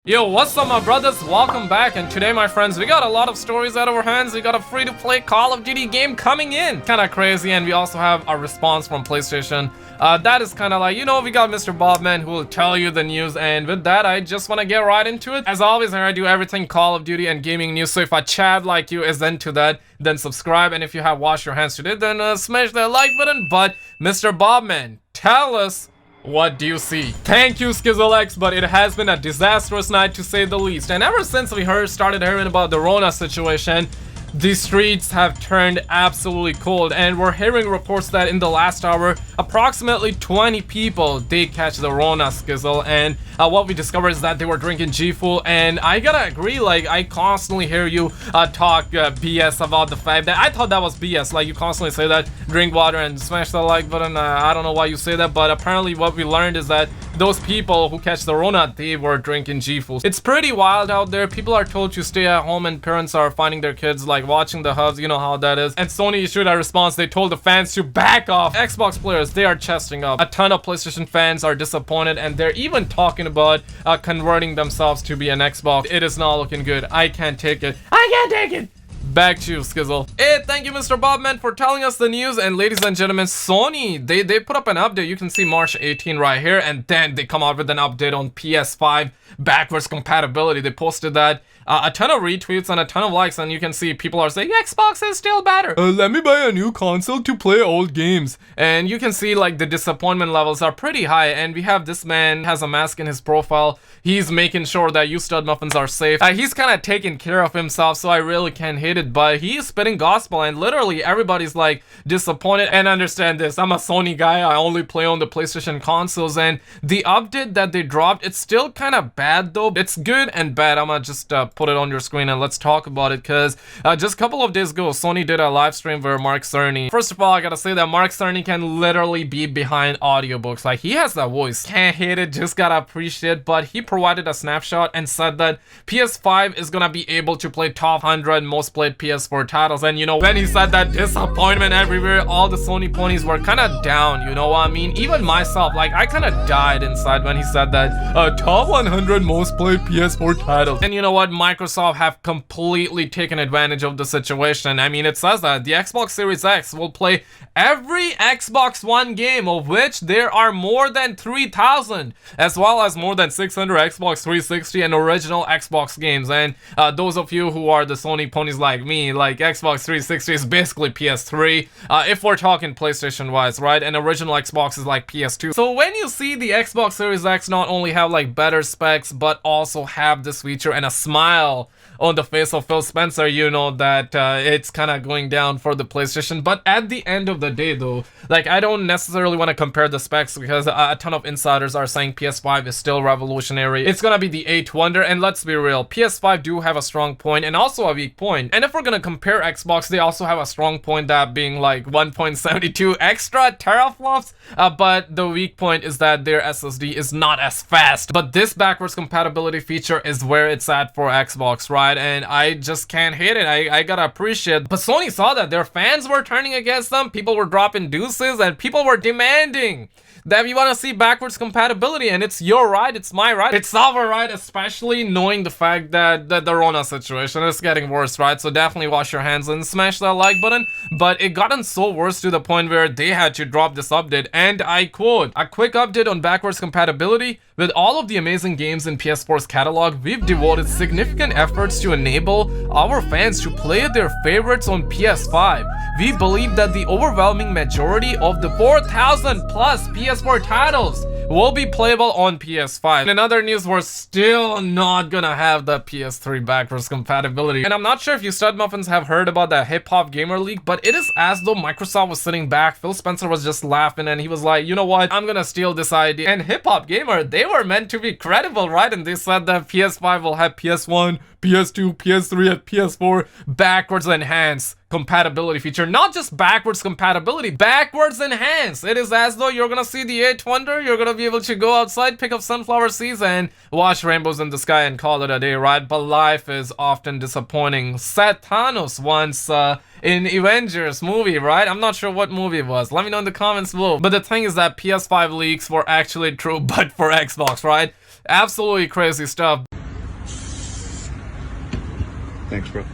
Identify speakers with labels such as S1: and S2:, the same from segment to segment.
S1: Yo, what's up my brothers? Welcome back, and today my friends, we got a lot of stories out of our hands. We got a free-to-play Call of Duty game coming in. Kinda crazy, and we also have a response from PlayStation. That is kinda like, you know, we got Mr. Bobman who will tell you the news, and with that, I just wanna get right into it. As always, I do everything Call of Duty and gaming news, so if a Chad like you is into that, then subscribe, and if you have washed your hands today, then smash that like button. But Mr. Bobman, tell us, what do you see? Thank you, SkizzleX, but it has been a disastrous night to say the least. And ever since we started hearing about the Rona situation, the streets have turned absolutely cold, and we're hearing reports that in the last hour, approximately 20 people did catch the Rona, Skizzle, and what we discovered is that they were drinking G-Fuel, and I gotta agree, like, I constantly hear you talk BS about the fact that, I thought that was BS, like, you constantly say that, drink water and smash the like button. I don't know why you say that, but apparently what we learned is that those people who catch the Rona, they were drinking G-Fuel. It's pretty wild out there. People are told to stay at home, and parents are finding their kids, like, watching the hubs, you know how that is. And Sony issued a response. They told the fans to back off. Xbox players, they are chesting up. A ton of PlayStation fans are disappointed, and they're even talking about converting themselves to be an Xbox. It is not looking good. I can't take it. I can't take it. Back to you, Skizzle. Hey, thank you, Mr. Bobman, for telling us the news. And ladies and gentlemen, Sony, they put up an update. You can see March 18 right here, and then they come out with an update on PS5 backwards compatibility. They posted that. A ton of retweets and a ton of likes, and you can see people are saying Xbox is still better. Let me buy a new console to play old games. And you can see like the disappointment levels are pretty high, and we have this man has a mask in his profile. He's making sure that you stud muffins are safe. He's kind of taking care of himself, so I really can't hate it, but he's spitting gospel, and literally everybody's like disappointed. And understand this, I'm a Sony guy, I only play on the PlayStation consoles, and the update that they dropped, it's still kind of bad though. It's good and bad. I'm gonna just put it on your screen and let's talk about it, because just a couple of days ago Sony did a live stream where Mark Cerny, first of all, I gotta say that Mark Cerny can literally be behind audiobooks. Like, he has that voice. Can't hate it, just gotta appreciate. But he provided a snapshot and said that PS5 is gonna be able to play top 100 most played PS4 titles. And you know, when he said that, disappointment everywhere. All the Sony ponies were kind of down, you know what I mean? Even myself, like, I kind of died inside when he said that top 100 most played PS4 titles. And you know what, Microsoft have completely taken advantage of the situation. I mean, it says that the Xbox Series X will play every Xbox One game, of which there are more than 3,000, as well as more than 600 Xbox 360 and original Xbox games. And those of you who are the Sony ponies like me, like, Xbox 360 is basically PS3, if we're talking PlayStation wise, right? And original Xbox is like PS2. So when you see the Xbox Series X not only have like better specs, but also have this feature and a smile on the face of Phil Spencer, you know that it's kind of going down for the PlayStation. But at the end of the day though, like, I don't necessarily want to compare the specs, because a ton of insiders are saying PS5 is still revolutionary. It's gonna be the 8th wonder, and let's be real, PS5 do have a strong point and also a weak point. And if we're gonna compare Xbox, they also have a strong point, that being like 1.72 extra teraflops, but the weak point is that their SSD is not as fast. But this backwards compatibility feature is where it's at for Xbox, right? And I just can't hate it. I gotta appreciate. But Sony saw that their fans were turning against them, people were dropping deuces, and people were demanding that we want to see backwards compatibility. And it's your right, it's my right, it's our right, especially knowing the fact that the Rona situation is getting worse, right? So definitely wash your hands and smash that like button. But it gotten so worse to the point where they had to drop this update, and I quote, "A quick update on backwards compatibility. With all of the amazing games in PS4's catalog, we've devoted significant efforts to enable our fans to play their favorites on PS5. We believe that the overwhelming majority of the 4,000 plus PS4 titles will be playable on PS5. In other news, we're still not gonna have the PS3 backwards compatibility. And I'm not sure if you stud muffins have heard about that hip hop gamer leak, but it is as though Microsoft was sitting back. Phil Spencer was just laughing, and he was like, you know what, I'm gonna steal this idea. And hip hop gamer, they were meant to be credible, right? And they said that PS5 will have PS1, PS2, PS3, and PS4 backwards enhanced compatibility feature. Not just backwards compatibility, backwards enhanced. It is as though you're gonna see the 8th wonder, you're gonna be able to go outside, pick up sunflower seeds, and watch rainbows in the sky and call it a day, right? But life is often disappointing. Said Thanos once in Avengers movie, right? I'm not sure what movie it was. Let me know in the comments below. But the thing is that PS5 leaks were actually true, but for Xbox, right? Absolutely crazy stuff.
S2: Thanks, bro.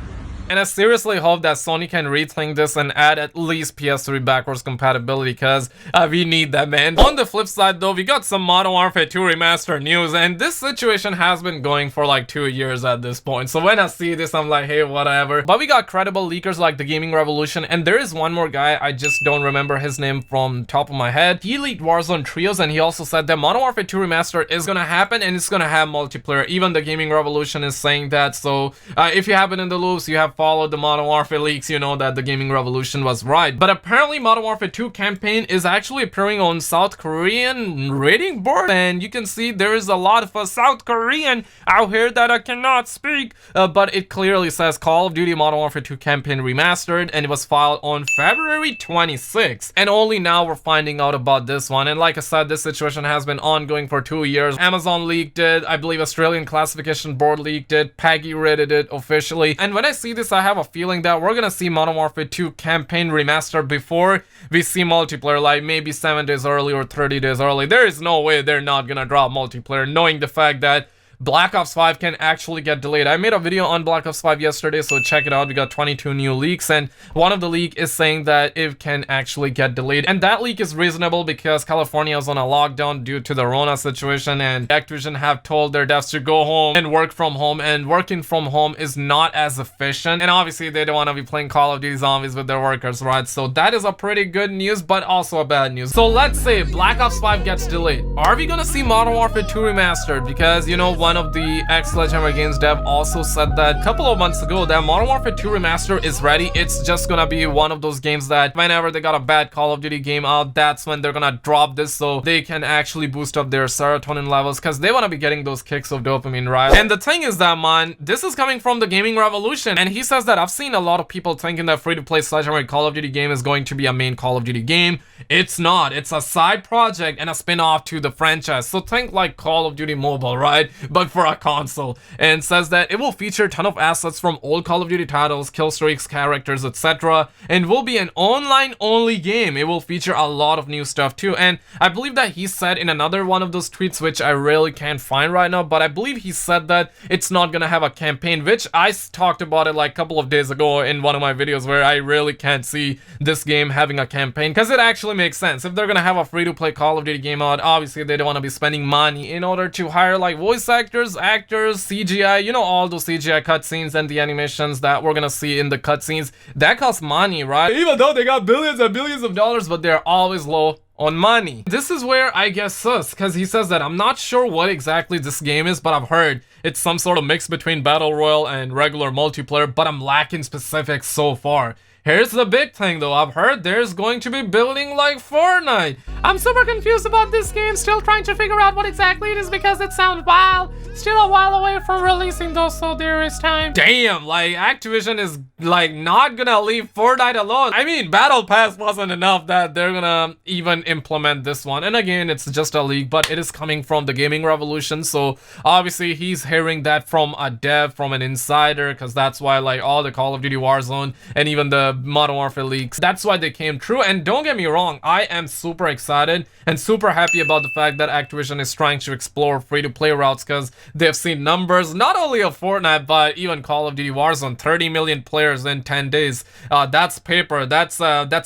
S1: And I seriously hope that Sony can rethink this and add at least PS3 backwards compatibility, because we need that, man. On the flip side though, we got some Modern Warfare 2 Remastered news, and this situation has been going for like 2 years at this point. So when I see this, I'm like, hey, whatever. But we got credible leakers like the Gaming Revolution, and there is one more guy, I just don't remember his name from top of my head. He leaked Warzone Trios, and he also said that Modern Warfare 2 Remastered is gonna happen and it's gonna have multiplayer. Even the Gaming Revolution is saying that. So if you have been in the loops, you have followed the Modern Warfare leaks, you know that the Gaming Revolution was right. But apparently Modern Warfare 2 campaign is actually appearing on South Korean rating board, and you can see there is a lot of South Korean out here that I cannot speak, but it clearly says Call of Duty Modern Warfare 2 campaign remastered, and it was filed on February 26th, and only now we're finding out about this one. And like I said, this situation has been ongoing for 2 years. Amazon leaked it, I believe Australian Classification Board leaked it, Peggy rated it officially, and when I see this, I have a feeling that we're gonna see Modern Warfare 2 campaign remastered before we see multiplayer, like maybe 7 days early or 30 days early. There is no way they're not gonna drop multiplayer, knowing the fact that Black Ops 5 can actually get delayed. I made a video on Black Ops 5 yesterday, so check it out. We got 22 new leaks, and one of the leak is saying that it can actually get delayed. And that leak is reasonable because California is on a lockdown due to the Rona situation, and Activision have told their devs to go home and work from home, and working from home is not as efficient. And obviously they don't want to be playing Call of Duty Zombies with their workers, right? So that is a pretty good news, but also a bad news. So let's say Black Ops 5 gets delayed. Are we gonna see Modern Warfare 2 Remastered? Because, you know, one of the ex-Sledgehammer Games dev also said that a couple of months ago that Modern Warfare 2 Remastered is ready. It's just gonna be one of those games that whenever they got a bad Call of Duty game out, that's when they're gonna drop this so they can actually boost up their serotonin levels, because they want to be getting those kicks of dopamine, right? And the thing is that, man, this is coming from the Gaming Revolution, and he says that I've seen a lot of people thinking that free-to-play Sledgehammer Call of Duty game is going to be a main Call of Duty game. It's not. It's a side project and a spin-off to the franchise. So think like Call of Duty Mobile, right? But for a console. And says that it will feature a ton of assets from old Call of Duty titles, kill streaks, characters, etc. and will be an online-only game. It will feature a lot of new stuff too. And I believe that he said in another one of those tweets, which I really can't find right now, but I believe he said that it's not gonna have a campaign, which I talked about it like a couple of days ago in one of my videos, where I really can't see this game having a campaign, because it actually makes sense. If they're gonna have a free-to-play Call of Duty game out, obviously they don't want to be spending money in order to hire like voice actors, CGI, you know, all those CGI cutscenes and the animations that we're gonna see in the cutscenes. That costs money, right? Even though they got billions and billions of dollars, but they're always low on money. This is where I get sus, because he says that I'm not sure what exactly this game is, but I've heard it's some sort of mix between Battle Royale and regular multiplayer, but I'm lacking specifics so far. Here's the big thing though, I've heard there's going to be building like Fortnite. I'm super confused about this game, still trying to figure out what exactly it is because it sounds wild. Still a while away from releasing though, so there is time. Damn, like Activision is like not gonna leave Fortnite alone. I mean, Battle Pass wasn't enough that they're gonna even implement this one. And again, it's just a leak, but it is coming from the Gaming Revolution, so obviously he's hearing that from a dev, from an insider, because that's why like all the Call of Duty Warzone and even the Modern Warfare leaks, that's why they came true. And don't get me wrong, I am super excited and super happy about the fact that Activision is trying to explore free-to-play routes, because they've seen numbers not only of Fortnite but even Call of Duty Warzone, 30 million players in 10 days. That's paper, that's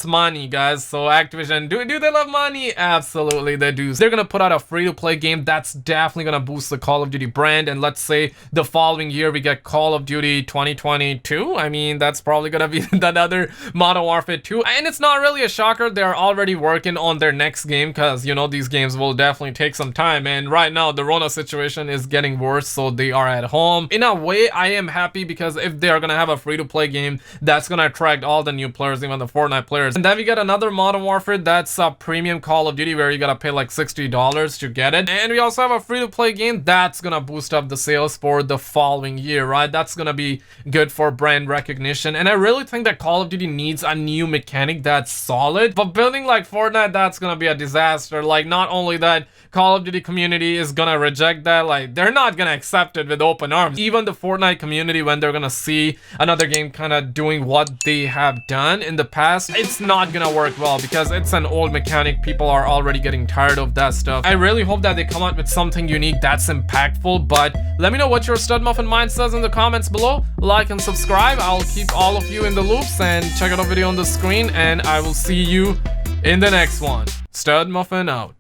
S1: money, guys. So Activision, do they love money? Absolutely they do. They're gonna put out a free-to-play game that's definitely gonna boost the Call of Duty brand, and let's say the following year we get Call of Duty 2022. I mean, that's probably gonna be another Modern Warfare 2, and it's not really a shocker. They're already working on their next game, because you know these games will definitely take some time, and right now the Rona situation is getting worse, so they are at home. In a way, I am happy, because if they are gonna have a free-to-play game, that's gonna attract all the new players, even the Fortnite players. And then we get another Modern Warfare that's a premium Call of Duty where you gotta pay like $60 to get it, and we also have a free-to-play game that's gonna boost up the sales for the following year, right? That's gonna be good for brand recognition, and I really think that Call Call of Duty needs a new mechanic that's solid. But building like Fortnite, that's gonna be a disaster. Like, not only that, Call of Duty community is gonna reject that. Like, they're not gonna accept it with open arms. Even the Fortnite community, when they're gonna see another game kind of doing what they have done in the past, it's not gonna work well because it's an old mechanic. People are already getting tired of that stuff. I really hope that they come out with something unique that's impactful, but let me know what your stud muffin mind says in the comments below. Like and subscribe. I'll keep all of you in the loops, and check out the video on the screen, and I will see you in the next one. Stud muffin out.